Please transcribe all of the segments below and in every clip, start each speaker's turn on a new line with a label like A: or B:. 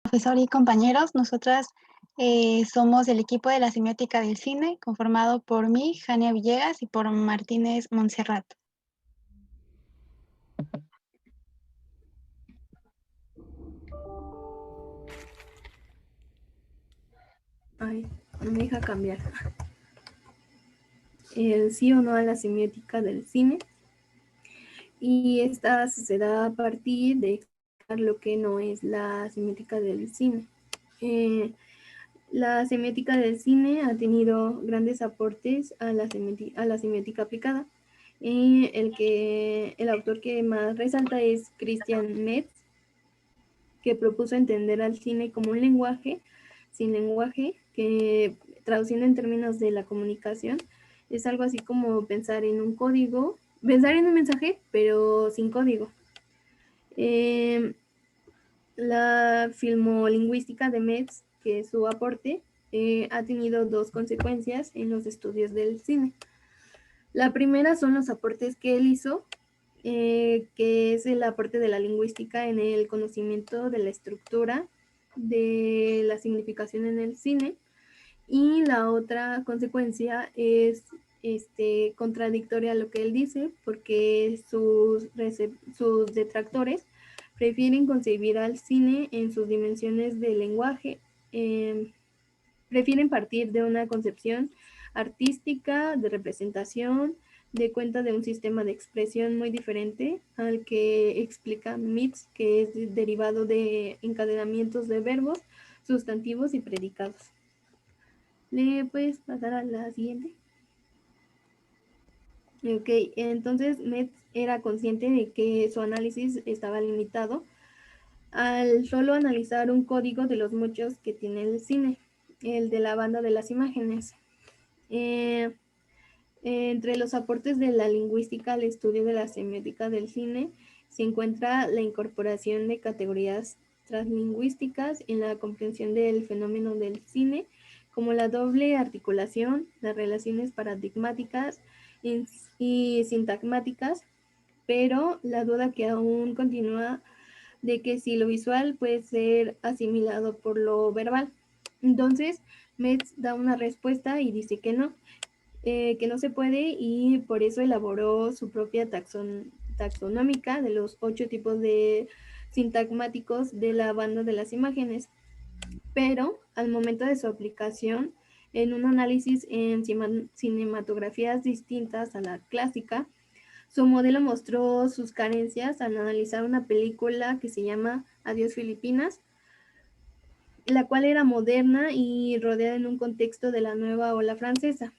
A: Profesor y compañeros, nosotras somos el equipo de la semiótica del cine, conformado por mí, Jania Villegas, y por Martínez Montserrat.
B: Ay, no me deja cambiar. El sí o no a la semiótica del cine. Y esta se da a partir de explicar lo que no es la semiótica del cine. La semiótica del cine ha tenido grandes aportes a la semiótica aplicada. El autor que más resalta es Christian Metz, que propuso entender al cine como un lenguaje sin lenguaje, que traduciendo en términos de la comunicación, es algo así como pensar en un código, pensar en un mensaje, pero sin código. La filmolingüística de Metz, que es su aporte, ha tenido dos consecuencias en los estudios del cine. La primera son los aportes que él hizo, que es el aporte de la lingüística en el conocimiento de la estructura de la significación en el cine. Y la otra consecuencia es contradictoria a lo que él dice, porque sus detractores prefieren concebir al cine en sus dimensiones de lenguaje, prefieren partir de una concepción artística, de representación, de cuenta de un sistema de expresión muy diferente al que explica Metz, que es derivado de encadenamientos de verbos, sustantivos y predicados. ¿Le puedes pasar a la siguiente? Ok, entonces Metz era consciente de que su análisis estaba limitado al solo analizar un código de los muchos que tiene el cine, el de la banda de las imágenes. Entre los aportes de la lingüística al estudio de la semiótica del cine se encuentra la incorporación de categorías translingüísticas en la comprensión del fenómeno del cine, como la doble articulación, las relaciones paradigmáticas y sintagmáticas, pero la duda que aún continúa de que si lo visual puede ser asimilado por lo verbal. Entonces, Metz da una respuesta y dice que no se puede, y por eso elaboró su propia taxonómica de los 8 tipos de sintagmáticos de la banda de las imágenes. Pero al momento de su aplicación en un análisis en cinematografías distintas a la clásica, su modelo mostró sus carencias al analizar una película que se llama Adiós Filipinas, la cual era moderna y rodeada en un contexto de la nueva ola francesa.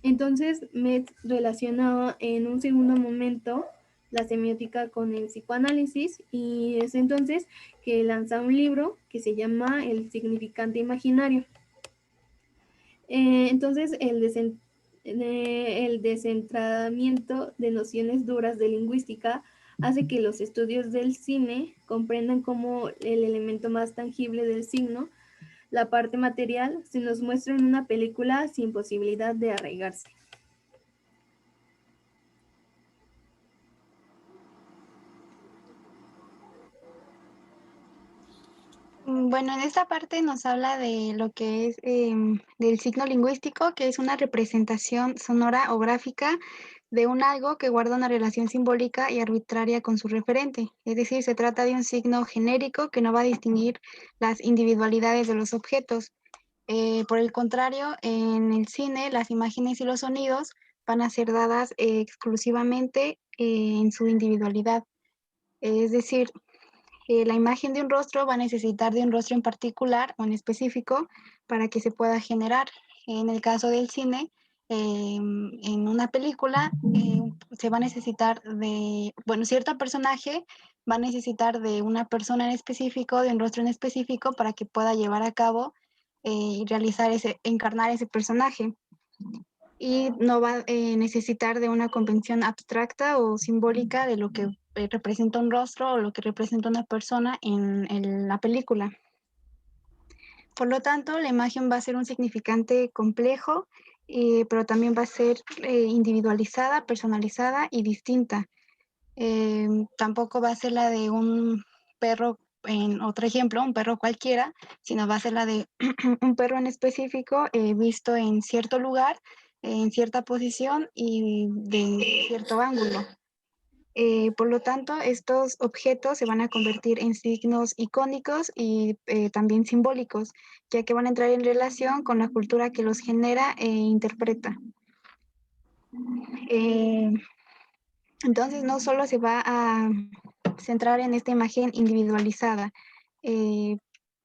B: Entonces, Metz relaciona en un segundo momento la semiótica con el psicoanálisis, y es entonces que lanza un libro que se llama El significante imaginario. Entonces, el descentramiento de nociones duras de lingüística hace que los estudios del cine comprendan como el elemento más tangible del signo, la parte material, se nos muestra en una película sin posibilidad de arraigarse.
A: Bueno, en esta parte nos habla de lo que es del signo lingüístico, que es una representación sonora o gráfica de un algo que guarda una relación simbólica y arbitraria con su referente. Es decir, se trata de un signo genérico que no va a distinguir las individualidades de los objetos. Por el contrario, en el cine, las imágenes y los sonidos van a ser dadas exclusivamente en su individualidad. Es decir, la imagen de un rostro va a necesitar de un rostro en particular o en específico para que se pueda generar. En el caso del cine, en una película se va a necesitar de, bueno, cierto personaje va a necesitar de una persona en específico, de un rostro en específico para que pueda llevar a cabo y realizar encarnar ese personaje. Y no va a necesitar de una convención abstracta o simbólica de lo que representa un rostro o lo que representa una persona en la película. Por lo tanto, la imagen va a ser un significante complejo, pero también va a ser individualizada, personalizada y distinta. Tampoco va a ser la de un perro en otro ejemplo, un perro cualquiera, sino va a ser la de un perro en específico visto en cierto lugar, en cierta posición y de cierto ángulo. Por lo tanto, estos objetos se van a convertir en signos icónicos y también simbólicos, ya que van a entrar en relación con la cultura que los genera e interpreta. Eh, entonces, no solo se va a centrar en esta imagen individualizada, eh,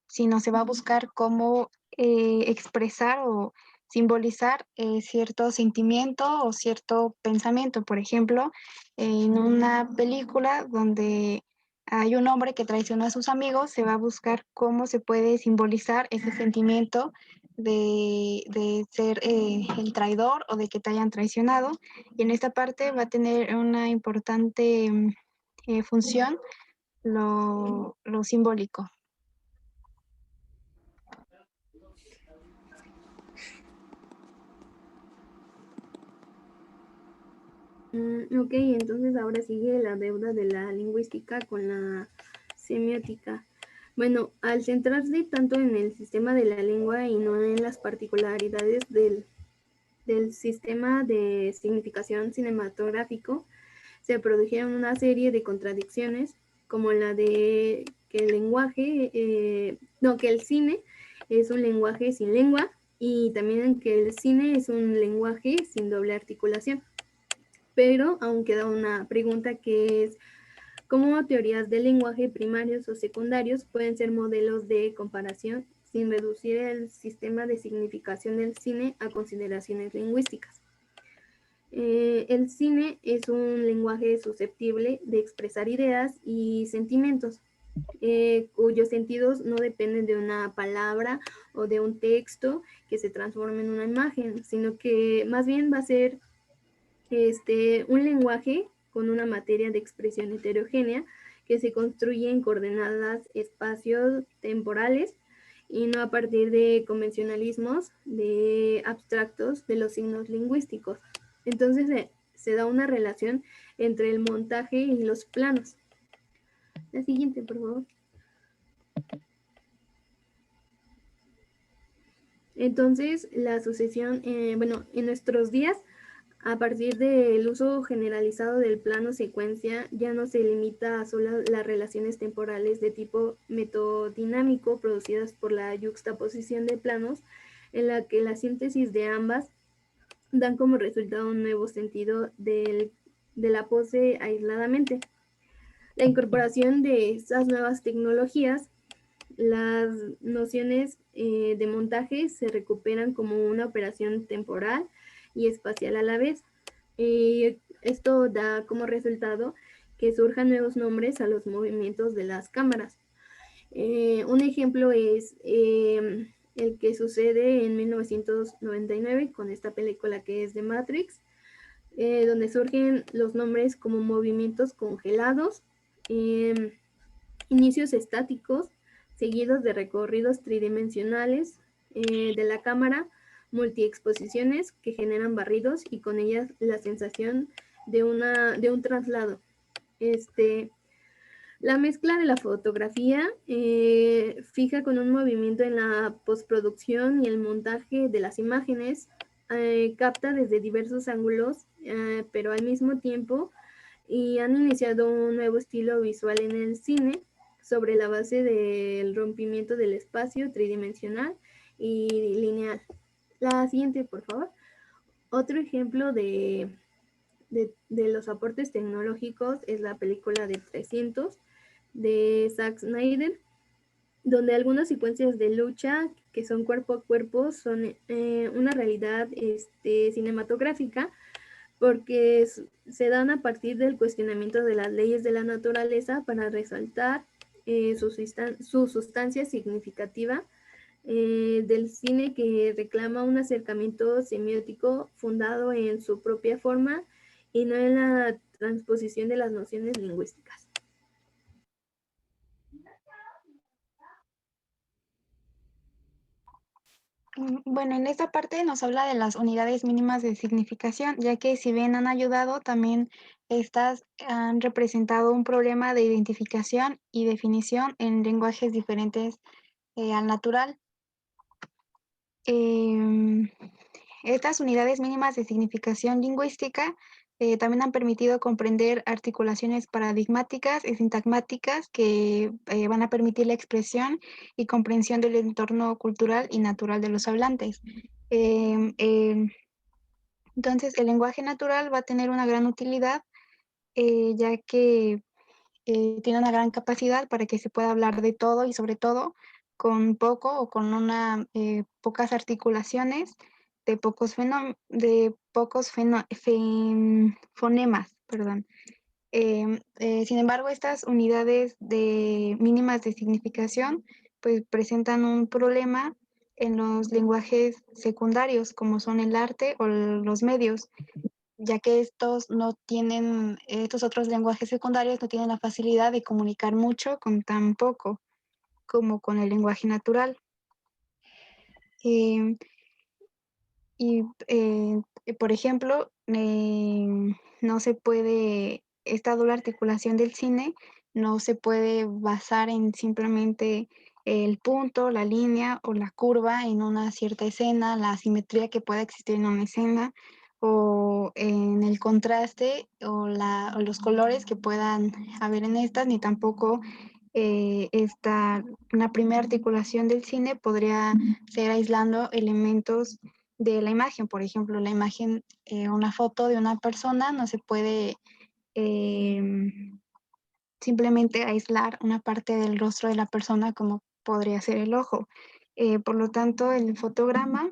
A: sino se va a buscar cómo expresar o simbolizar cierto sentimiento o cierto pensamiento. Por ejemplo, en una película donde hay un hombre que traiciona a sus amigos, se va a buscar cómo se puede simbolizar ese sentimiento de ser el traidor o de que te hayan traicionado. Y en esta parte va a tener una importante función lo simbólico.
B: Ok, entonces ahora sigue la deuda de la lingüística con la semiótica. Bueno, al centrarse tanto en el sistema de la lengua y no en las particularidades del sistema de significación cinematográfico, se produjeron una serie de contradicciones, como la de que el lenguaje, que el cine es un lenguaje sin lengua, y también que el cine es un lenguaje sin doble articulación. Pero aún queda una pregunta, que es cómo teorías del lenguaje primarios o secundarios pueden ser modelos de comparación sin reducir el sistema de significación del cine a consideraciones lingüísticas. El cine es un lenguaje susceptible de expresar ideas y sentimientos, cuyos sentidos no dependen de una palabra o de un texto que se transforme en una imagen, sino que más bien va a ser un lenguaje con una materia de expresión heterogénea que se construye en coordenadas espacios temporales y no a partir de convencionalismos de abstractos de los signos lingüísticos. Entonces se da una relación entre el montaje y los planos. La siguiente, por favor. Entonces, la sucesión, en nuestros días, a partir del uso generalizado del plano secuencia, ya no se limita a solo las relaciones temporales de tipo metodinámico producidas por la yuxtaposición de planos, en la que la síntesis de ambas dan como resultado un nuevo sentido de la pose aisladamente. La incorporación de estas nuevas tecnologías, las nociones de montaje se recuperan como una operación temporal y espacial a la vez. Esto da como resultado que surjan nuevos nombres a los movimientos de las cámaras. Un ejemplo es el que sucede en 1999 con esta película que es de Matrix, donde surgen los nombres como movimientos congelados, inicios estáticos, seguidos de recorridos tridimensionales de la cámara, multiexposiciones que generan barridos y con ellas la sensación de un traslado. La mezcla de la fotografía fija con un movimiento en la postproducción y el montaje de las imágenes, capta desde diversos ángulos, pero al mismo tiempo, y han iniciado un nuevo estilo visual en el cine sobre la base del rompimiento del espacio tridimensional y lineal. La siguiente, por favor. Otro ejemplo de los aportes tecnológicos es la película de 300 de Zack Snyder, donde algunas secuencias de lucha que son cuerpo a cuerpo son una realidad cinematográfica, porque se dan a partir del cuestionamiento de las leyes de la naturaleza para resaltar su sustancia significativa del cine, que reclama un acercamiento semiótico fundado en su propia forma y no en la transposición de las nociones lingüísticas.
A: Bueno, en esta parte nos habla de las unidades mínimas de significación, ya que si bien han ayudado, también estas han representado un problema de identificación y definición en lenguajes diferentes al natural. Em, Estas unidades mínimas de significación lingüística también han permitido comprender articulaciones paradigmáticas y sintagmáticas que van a permitir la expresión y comprensión del entorno cultural y natural de los hablantes. Em, em, entonces, el lenguaje natural va a tener una gran utilidad, ya que tiene una gran capacidad para que se pueda hablar de todo y sobre todo con poco o con una pocas articulaciones de pocos fonemas, perdón. Sin embargo, estas unidades mínimas de significación pues presentan un problema en los lenguajes secundarios, como son el arte o los medios, ya que estos otros lenguajes secundarios no tienen la facilidad de comunicar mucho con tan poco como con el lenguaje natural. Em, y, por ejemplo, no se puede, esta doble articulación del cine no se puede basar en simplemente el punto, la línea o la curva en una cierta escena, la asimetría que pueda existir en una escena, o en el contraste o los colores que puedan haber en estas, ni tampoco una primera articulación del cine podría ser aislando elementos de la imagen. Por ejemplo, la imagen, una foto de una persona no se puede eh, simplemente aislar una parte del rostro de la persona como podría ser el ojo. Por lo tanto, el fotograma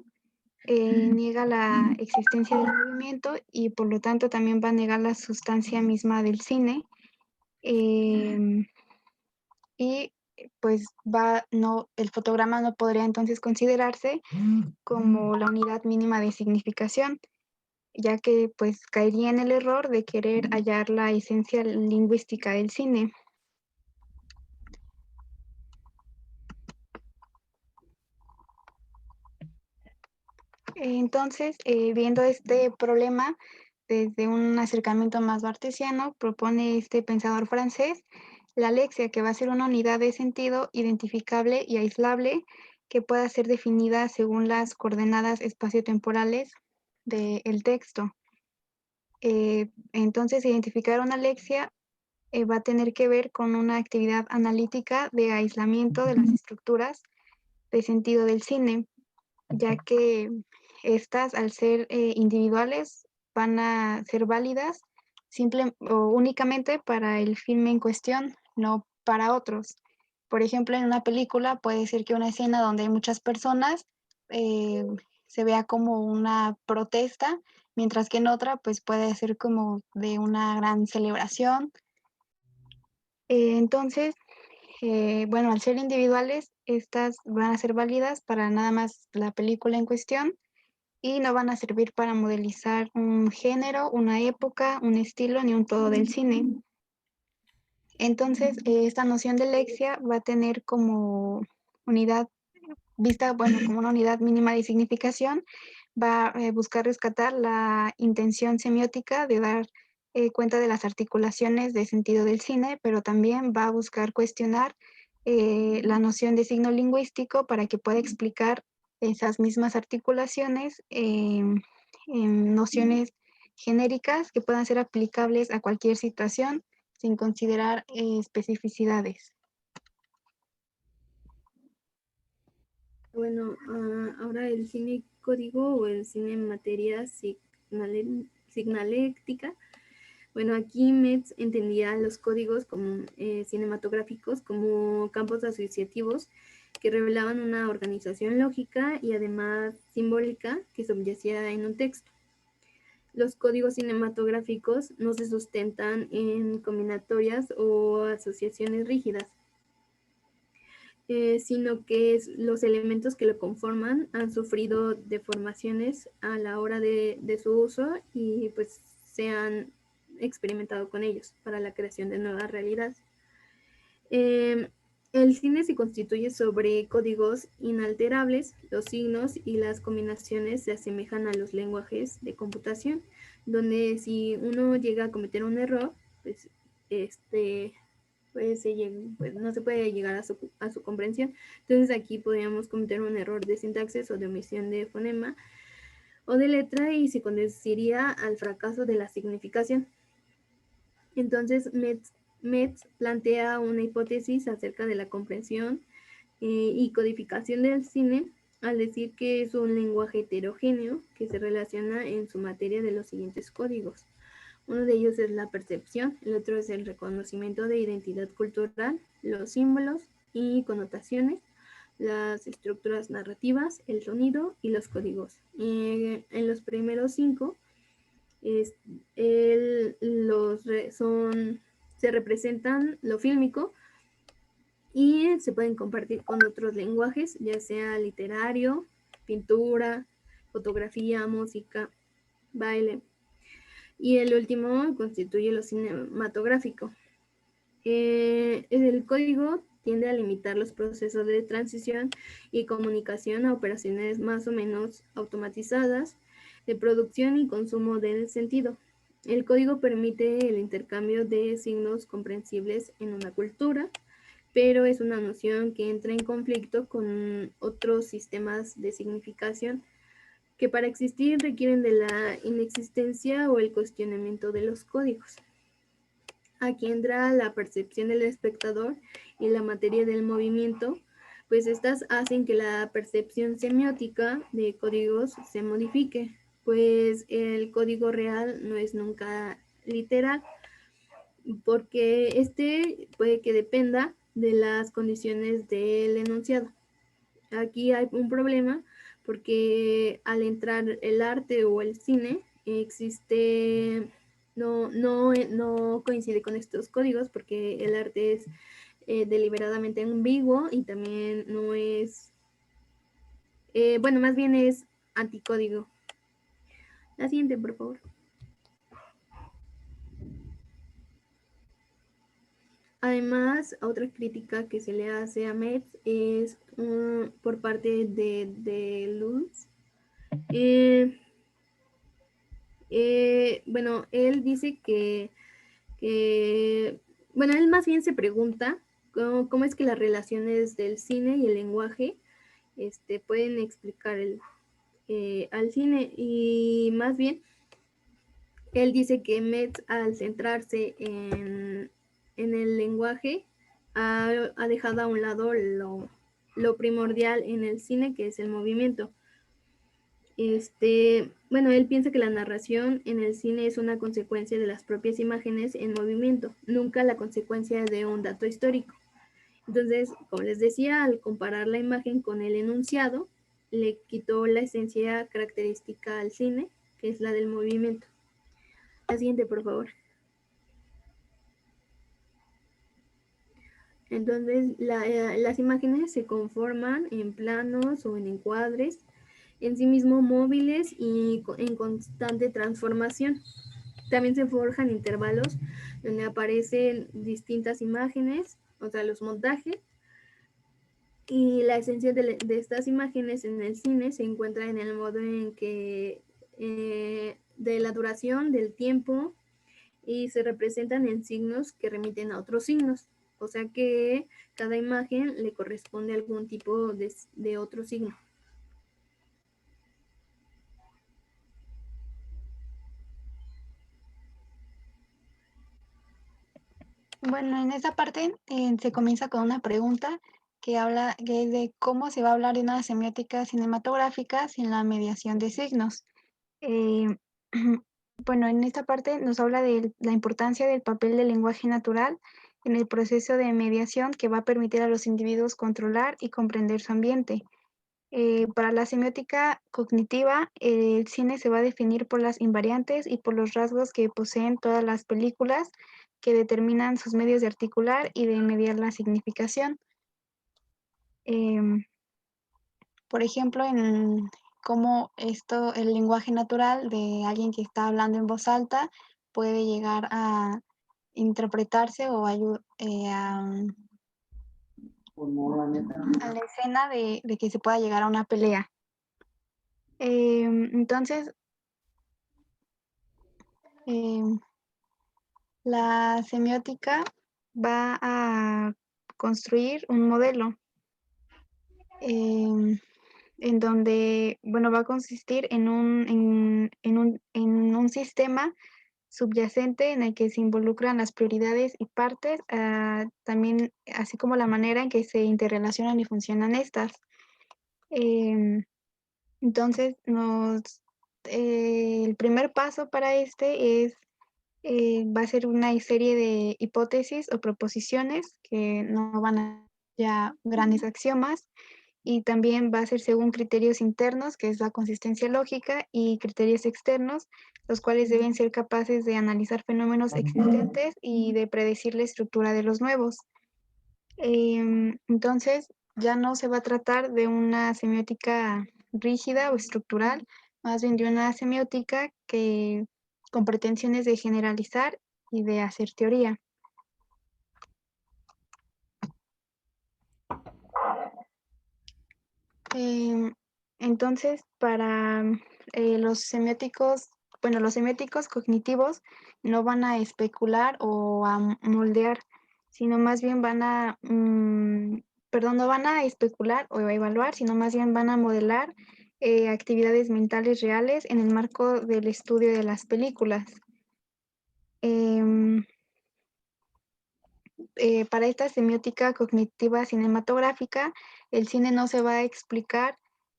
A: niega la existencia del movimiento y por lo tanto también va a negar la sustancia misma del cine. Eh, y pues el fotograma no podría entonces considerarse como la unidad mínima de significación, ya que pues caería en el error de querer hallar la esencia lingüística del cine. Entonces, viendo este problema desde un acercamiento más bartesiano, propone este pensador francés la lexia, que va a ser una unidad de sentido identificable y aislable que pueda ser definida según las coordenadas espaciotemporales del texto. Entonces, identificar una lexia va a tener que ver con una actividad analítica de aislamiento de las estructuras de sentido del cine, ya que estas, al ser individuales, van a ser válidas simple o únicamente para el filme en cuestión, no para otros. Por ejemplo, en una película puede ser que una escena donde hay muchas personas eh, se vea como una protesta, mientras que en otra pues puede ser como de una gran celebración. Entonces, bueno, al ser individuales, estas van a ser válidas para nada más la película en cuestión y no van a servir para modelizar un género, una época, un estilo ni un todo del cine. Entonces, esta noción de lexia va a tener como unidad vista, bueno, como una unidad mínima de significación, va a buscar rescatar la intención semiótica de dar cuenta de las articulaciones de sentido del cine, pero también va a buscar cuestionar la noción de signo lingüístico para que pueda explicar esas mismas articulaciones en nociones genéricas que puedan ser aplicables a cualquier situación sin considerar especificidades.
B: Bueno, ahora el cine código o el cine en materia signaléctica. Bueno, aquí Metz entendía los códigos como, cinematográficos como campos asociativos que revelaban una organización lógica y además simbólica que subyacía en un texto. Los códigos cinematográficos no se sustentan en combinatorias o asociaciones rígidas, sino que los elementos que lo conforman han sufrido deformaciones a la hora de su uso y pues se han experimentado con ellos para la creación de nuevas realidades. El cine se constituye sobre códigos inalterables, los signos y las combinaciones se asemejan a los lenguajes de computación, donde si uno llega a cometer un error, pues, pues no se puede llegar a su comprensión. Entonces aquí podríamos cometer un error de sintaxis o de omisión de fonema o de letra y se conduciría al fracaso de la significación. Entonces, Metz plantea una hipótesis acerca de la comprensión y codificación del cine al decir que es un lenguaje heterogéneo que se relaciona en su materia de los siguientes códigos. Uno de ellos es la percepción, el otro es el reconocimiento de identidad cultural, los símbolos y connotaciones, las estructuras narrativas, el sonido y los códigos. En los primeros 5 es, se representan lo fílmico y se pueden compartir con otros lenguajes, ya sea literario, pintura, fotografía, música, baile. Y el último constituye lo cinematográfico. El código tiende a limitar los procesos de transición y comunicación a operaciones más o menos automatizadas de producción y consumo del sentido. El código permite el intercambio de signos comprensibles en una cultura, pero es una noción que entra en conflicto con otros sistemas de significación que para existir requieren de la inexistencia o el cuestionamiento de los códigos. Aquí entra la percepción del espectador y la materia del movimiento, pues estas hacen que la percepción semiótica de códigos se modifique, pues el código real no es nunca literal, porque este puede que dependa de las condiciones del enunciado. Aquí hay un problema porque al entrar el arte o el cine existe no coincide con estos códigos porque el arte es deliberadamente ambiguo y también no es, bueno, más bien es anticódigo. La siguiente, por favor. Además, otra crítica que se le hace a Metz es por parte de Luz. Bueno, él dice bueno, él más bien se pregunta cómo es que las relaciones del cine y el lenguaje pueden explicar al cine y más bien él dice que Metz al centrarse en el lenguaje ha dejado a un lado lo primordial en el cine que es el movimiento. Bueno, él piensa que la narración en el cine es una consecuencia de las propias imágenes en movimiento, nunca la consecuencia de un dato histórico. Entonces, como les decía, al comparar la imagen con el enunciado, le quitó la esencia característica al cine, que es la del movimiento. La siguiente, por favor. Entonces, las imágenes se conforman en planos o en encuadres, en sí mismo móviles y en constante transformación. También se forjan intervalos donde aparecen distintas imágenes, o sea, los montajes, y la esencia de estas imágenes en el cine se encuentra en el modo en que de la duración, del tiempo, y se representan en signos que remiten a otros signos. O sea que cada imagen le corresponde a algún tipo de otro signo.
A: Bueno, en esta parte se comienza con una pregunta que habla que es de cómo se va a hablar de una semiótica cinematográfica sin la mediación de signos. Eh, bueno, en esta parte nos habla de la importancia del papel del lenguaje natural en el proceso de mediación que va a permitir a los individuos controlar y comprender su ambiente. Para la semiótica cognitiva, el cine se va a definir por las invariantes y por los rasgos que poseen todas las películas que determinan sus medios de articular y de mediar la significación. Em, por ejemplo, en cómo el lenguaje natural de alguien que está hablando en voz alta puede llegar a interpretarse o a la escena de que se pueda llegar a una pelea. Entonces, la semiótica va a construir un modelo en donde, bueno, va a consistir en un sistema subyacente en el que se involucran las prioridades y partes, también así como la manera en que se interrelacionan y funcionan estas. Em, entonces, el primer paso para este va a ser una serie de hipótesis o proposiciones que no van a ya grandes axiomas, y también va a ser según criterios internos, que es la consistencia lógica, y criterios externos, los cuales deben ser capaces de analizar fenómenos existentes y de predecir la estructura de los nuevos. Entonces, ya no se va a tratar de una semiótica rígida o estructural, más bien de una semiótica que con pretensiones de generalizar y de hacer teoría. Entonces, para los semióticos, bueno, los semióticos cognitivos no van a especular o a moldear, sino más bien perdón, no van a especular o a evaluar, sino más bien van a modelar actividades mentales reales en el marco del estudio de las películas. Em, para esta semiótica cognitiva cinematográfica, el cine no se va a explicar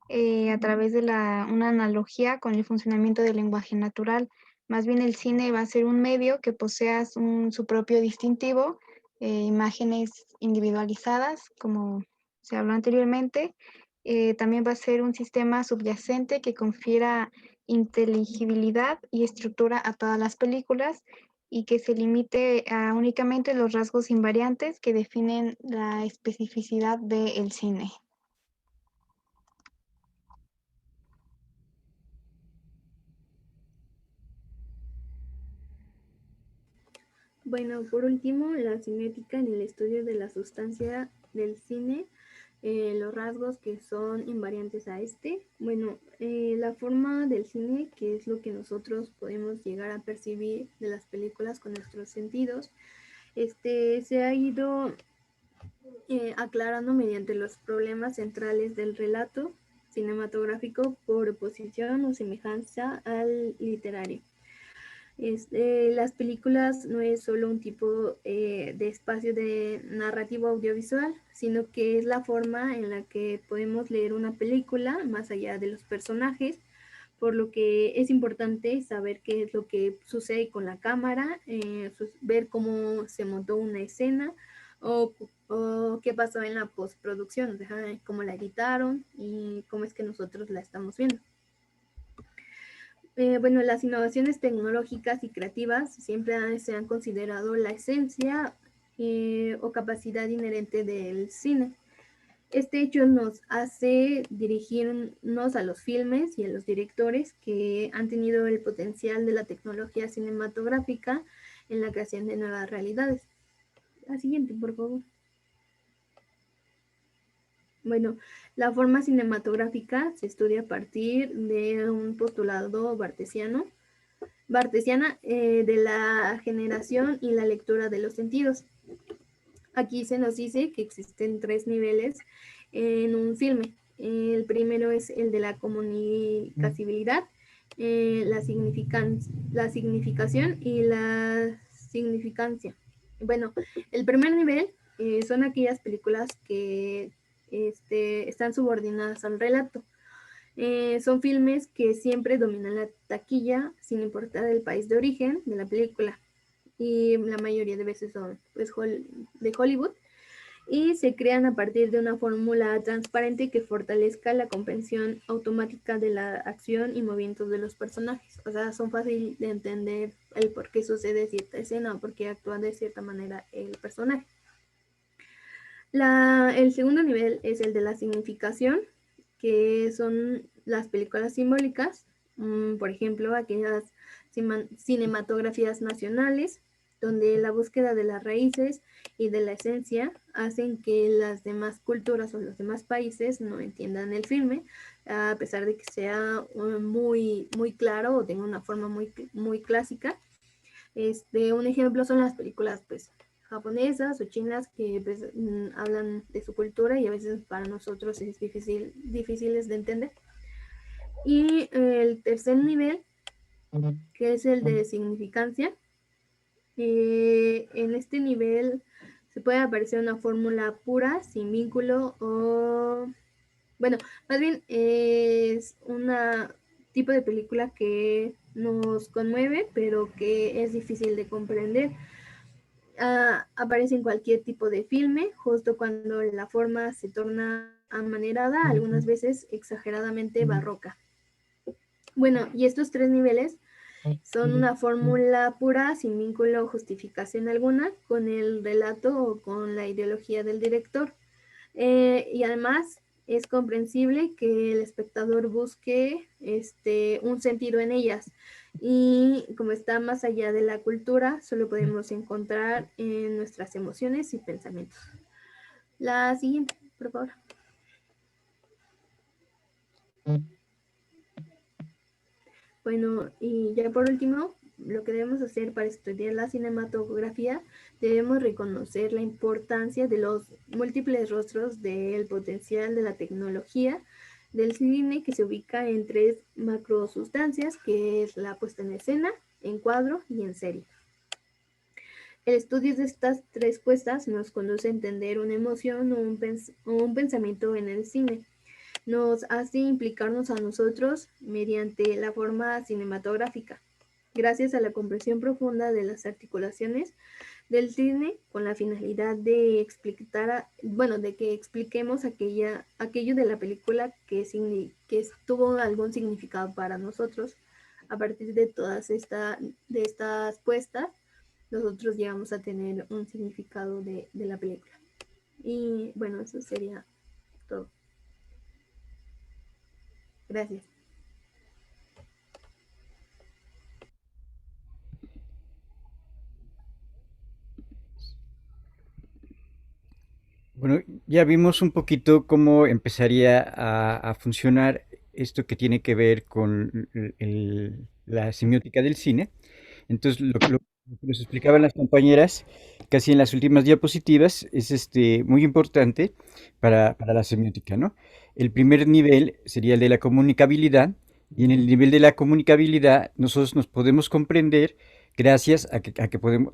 A: a través de una analogía con el funcionamiento del lenguaje natural. Más bien el cine va a ser un medio que posea su propio distintivo, imágenes individualizadas, como se habló anteriormente. También va a ser un sistema subyacente que confiera inteligibilidad y estructura a todas las películas, y que se limite a únicamente los rasgos invariantes que definen la especificidad del cine.
B: Bueno, por último, la semiótica en el estudio de la sustancia del cine, los rasgos que son invariantes a este. Bueno, la forma del cine, que es lo que nosotros podemos llegar a percibir de las películas con nuestros sentidos, se ha ido aclarando mediante los problemas centrales del relato cinematográfico por oposición o semejanza al literario. Las películas no es solo un tipo de espacio de narrativo audiovisual, sino que es la forma en la que podemos leer una película más allá de los personajes, por lo que es importante saber qué es lo que sucede con la cámara, ver cómo se montó una escena o qué pasó en la postproducción, o sea, cómo la editaron y cómo es que nosotros la estamos viendo. Bueno, las innovaciones tecnológicas y creativas siempre se han considerado la esencia o capacidad inherente del cine. Este hecho nos hace dirigirnos a los filmes y a los directores que han tenido el potencial de la tecnología cinematográfica en la creación de nuevas realidades. La siguiente, por favor. Bueno, la forma cinematográfica se estudia a partir de un postulado bartesiana de la generación y la lectura de los sentidos. Aquí se nos dice que existen 3 niveles en un filme. El primero es el de la comunicabilidad, la significación y la significancia. Bueno, el primer nivel son aquellas películas que están subordinadas al relato. Son filmes que siempre dominan la taquilla sin importar el país de origen de la película, y la mayoría de veces son pues, de Hollywood, y se crean a partir de una fórmula transparente que fortalezca la comprensión automática de la acción y movimientos de los personajes. O sea, son fáciles de entender el por qué sucede cierta escena o por qué actúa de cierta manera el personaje. El segundo nivel es el de la significación, que son las películas simbólicas, por ejemplo, aquellas cinematografías nacionales, donde la búsqueda de las raíces y de la esencia hacen que las demás culturas o los demás países no entiendan el filme, a pesar de que sea muy claro o tenga una forma muy clásica. Un ejemplo son las películas pues japonesas o chinas que pues, hablan de su cultura y a veces para nosotros es difíciles de entender. Y el tercer nivel, que es el de significancia, en este nivel se puede aparecer una fórmula pura, sin vínculo o... Bueno, más bien es un tipo de película que nos conmueve, pero que es difícil de comprender. Aparece en cualquier tipo de filme, justo cuando la forma se torna amanerada, algunas veces exageradamente barroca. Bueno, y estos tres niveles son una fórmula pura, sin vínculo o justificación alguna, con el relato o con la ideología del director. Y además es comprensible que el espectador busque un sentido en ellas. Y como está más allá de la cultura, solo podemos encontrar en nuestras emociones y pensamientos. La siguiente, por favor. Bueno, y ya por último, lo que debemos hacer para estudiar la cinematografía, debemos reconocer la importancia de los múltiples rostros del potencial de la tecnología del cine, que se ubica en tres macrosustancias, que es la puesta en escena, en cuadro y en serie. El estudio de estas tres puestas nos conduce a entender una emoción o un pensamiento en el cine. Nos hace implicarnos a nosotros mediante la forma cinematográfica, gracias a la comprensión profunda de las articulaciones del cine, con la finalidad de de que expliquemos aquello de la película que tuvo algún significado para nosotros. A partir de de estas puestas, nosotros llegamos a tener un significado de la película. Y bueno, eso sería todo. Gracias.
C: Bueno, ya vimos un poquito cómo empezaría a funcionar esto que tiene que ver con la semiótica del cine. Entonces, lo que nos explicaban las compañeras, casi en las últimas diapositivas, es muy importante para la semiótica, ¿no? El primer nivel sería el de la comunicabilidad, y en el nivel de la comunicabilidad nosotros nos podemos comprender gracias a que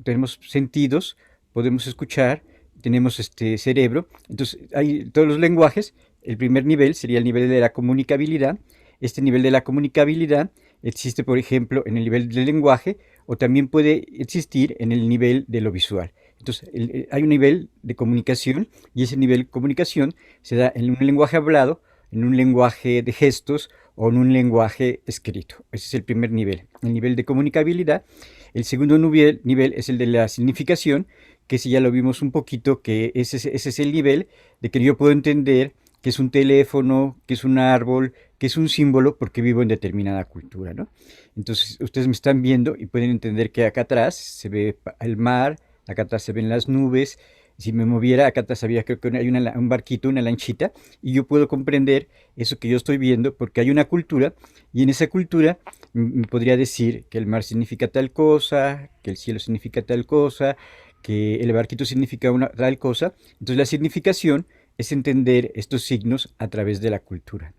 C: tenemos sentidos, podemos escuchar, tenemos este cerebro. Entonces, hay todos los lenguajes. El primer nivel sería el nivel de la comunicabilidad. Este nivel de la comunicabilidad existe, por ejemplo, en el nivel del lenguaje, o también puede existir en el nivel de lo visual. Entonces, hay un nivel de comunicación, y ese nivel de comunicación se da en un lenguaje hablado, en un lenguaje de gestos o en un lenguaje escrito. Ese es el primer nivel, el nivel de comunicabilidad. El segundo nivel es el de la significación, que si ya lo vimos un poquito, que ese es el nivel de que yo puedo entender que es un teléfono, que es un árbol, que es un símbolo, porque vivo en determinada cultura, ¿no? Entonces, ustedes me están viendo y pueden entender que acá atrás se ve el mar, acá atrás se ven las nubes. Si me moviera, acá atrás había, creo que hay un barquito, una lanchita, y yo puedo comprender eso que yo estoy viendo, porque hay una cultura, y en esa cultura me podría decir que el mar significa tal cosa, que el cielo significa tal cosa, que el barquito significa una tal cosa. Entonces la significación es entender estos signos a través de la cultura.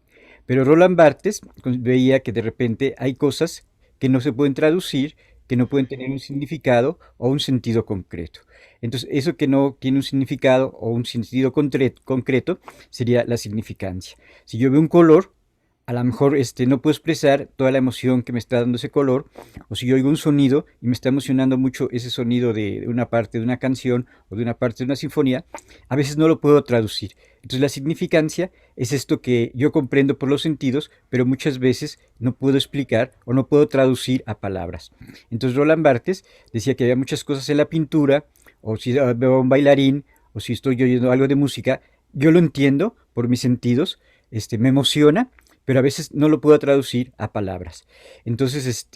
C: Pero Roland Barthes veía que de repente hay cosas que no se pueden traducir, que no pueden tener un significado o un sentido concreto. Entonces, eso que no tiene un significado o un sentido concreto sería la significancia. Si yo veo un color, a lo mejor no puedo expresar toda la emoción que me está dando ese color, o si yo oigo un sonido y me está emocionando mucho ese sonido de una parte de una canción o de una parte de una sinfonía, a veces no lo puedo traducir. Entonces la significancia es esto que yo comprendo por los sentidos, pero muchas veces no puedo explicar o no puedo traducir a palabras. Entonces Roland Barthes decía que había muchas cosas en la pintura, o si veo a un bailarín, o si estoy oyendo algo de música, yo lo entiendo por mis sentidos, me emociona, pero a veces no lo puedo traducir a palabras. Entonces,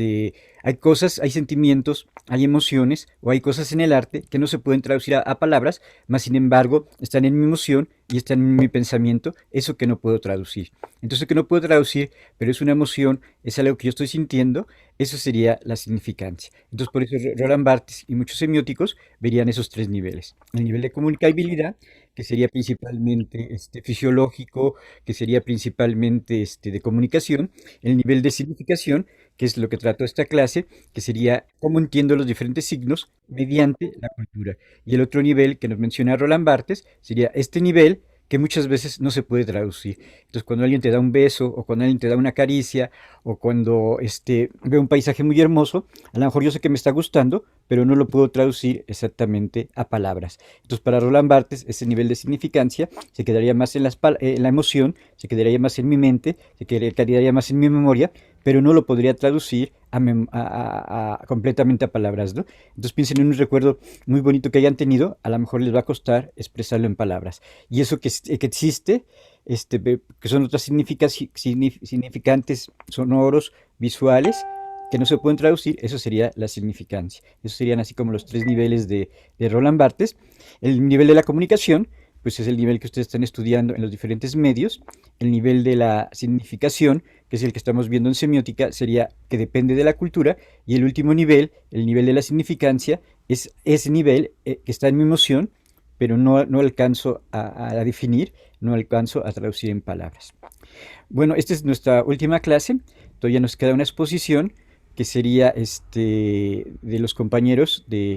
C: hay cosas, hay sentimientos, hay emociones o hay cosas en el arte que no se pueden traducir a palabras, mas sin embargo están en mi emoción y están en mi pensamiento, eso que no puedo traducir. Entonces, que no puedo traducir, pero es una emoción, es algo que yo estoy sintiendo, eso sería la significancia. Entonces, por eso Roland Barthes y muchos semióticos verían esos tres niveles. El nivel de comunicabilidad, que sería principalmente fisiológico, que sería principalmente de comunicación, el nivel de significación, que es lo que trató esta clase, que sería cómo entiendo los diferentes signos mediante la cultura. Y el otro nivel que nos menciona Roland Barthes sería este nivel que muchas veces no se puede traducir. Entonces, cuando alguien te da un beso, o cuando alguien te da una caricia, o cuando veo un paisaje muy hermoso, a lo mejor yo sé que me está gustando, pero no lo puedo traducir exactamente a palabras. Entonces, para Roland Barthes, ese nivel de significancia se quedaría más en la emoción, se quedaría más en mi mente, se quedaría más en mi memoria, pero no lo podría traducir completamente a palabras, ¿no? Entonces piensen en un recuerdo muy bonito que hayan tenido, a lo mejor les va a costar expresarlo en palabras. Y eso que existe, que son otras significantes sonoros, visuales, que no se pueden traducir, eso sería la significancia. Esos serían así como los tres niveles de Roland Barthes. El nivel de la comunicación, pues es el nivel que ustedes están estudiando en los diferentes medios. El nivel de la significación, que es el que estamos viendo en semiótica, sería que depende de la cultura. Y el último nivel, el nivel de la significancia, es ese nivel que está en mi emoción, pero no alcanzo a definir, no alcanzo a traducir en palabras. Bueno, esta es nuestra última clase. Todavía nos queda una exposición que sería de los compañeros de